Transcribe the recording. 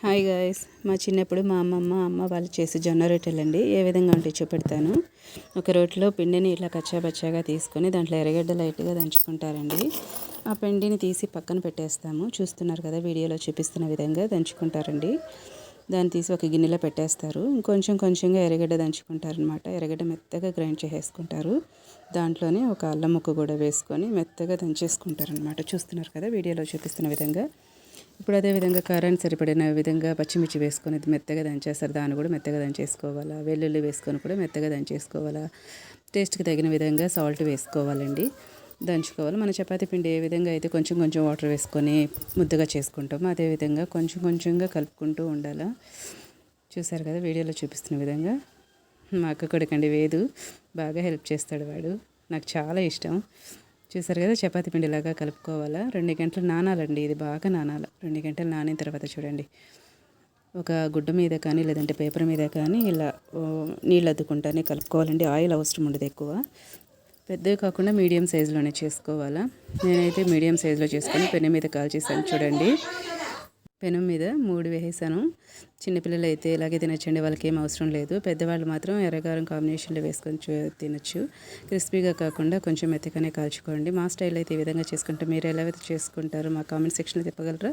Hi guys, మా చిన్నప్పుడు మా అమ్మ వాళ్ళు చేసే జొన్న రొట్టెలండి. ఏ విధంగా ఉంటే చూపెడతాను. ఒక రోట్లో పిండిని ఇలా కచ్చాపచ్చాగా తీసుకొని దాంట్లో ఎర్రగడ్డ లైట్గా దంచుకుంటారండి. ఆ పిండిని తీసి పక్కన పెట్టేస్తాము. చూస్తున్నారు కదా, వీడియోలో చూపిస్తున్న విధంగా దంచుకుంటారండి. దాన్ని తీసి ఒక గిన్నెలో పెట్టేస్తారు. కొంచెం కొంచెంగా ఎర్రగడ్డ దంచుకుంటారనమాట. ఎర్రగడ్డ మెత్తగా గ్రైండ్ చేసేసుకుంటారు. దాంట్లోనే ఒక అల్లం ముక్క కూడా వేసుకొని మెత్తగా దంచేసుకుంటారనమాట. చూస్తున్నారు కదా, వీడియోలో చూపిస్తున్న విధంగా. ఇప్పుడు అదేవిధంగా కారానికి సరిపడిన విధంగా పచ్చిమిర్చి వేసుకొని అది మెత్తగా దంచేస్తారు. దాన్ని కూడా మెత్తగా దంచేసుకోవాలా. వెల్లుల్లి వేసుకొని కూడా మెత్తగా దంచేసుకోవాలా. టేస్ట్కి తగిన విధంగా సాల్ట్ వేసుకోవాలండి. దంచుకోవాలి. మన చపాతీ పిండి ఏ విధంగా అయితే కొంచెం కొంచెం వాటర్ వేసుకొని ముద్దగా చేసుకుంటామో అదేవిధంగా కొంచెం కొంచెంగా కలుపుకుంటూ ఉండాలా. చూసారు కదా, వీడియోలో చూపిస్తున్న విధంగా. మా అక్క కొడుకండి వేదు, బాగా హెల్ప్ చేస్తాడు వాడు. నాకు చాలా ఇష్టం. చూసారు కదా, చపాతీ పిండిలాగా కలుపుకోవాలా. 2 గంటలు నానాలండి. ఇది బాగా నానాల. 2 గంటలు నానిన తర్వాత చూడండి, ఒక గుడ్డ మీద కానీ లేదంటే పేపర్ మీద కానీ ఇలా నీళ్ళు అద్దుకుంటానే కలుపుకోవాలండి. ఆయిల్ అవసరం ఉండదు ఎక్కువ. పెద్దవి కాకుండా మీడియం సైజులోనే చేసుకోవాలా. నేనైతే మీడియం సైజులో చేసుకొని పెనం మీద కాల్చేసాను చూడండి. పెనం మీద 3 వేసేసాను. చిన్నపిల్లలు అయితే ఇలాగే తినచ్చండి, వాళ్ళకి ఏం అవసరం లేదు. పెద్దవాళ్ళు మాత్రం ఎర్రగారం కాంబినేషన్లో వేసుకొని తినచ్చు. క్రిస్పీగా కాకుండా కొంచెం మెత్తగానే కాల్చుకోండి. మా స్టైల్ అయితే ఈ విధంగా చేసుకుంటే మీరు ఎలా అయితే చేసుకుంటారో మా కామెంట్ సెక్షన్లో చెప్పగలరా?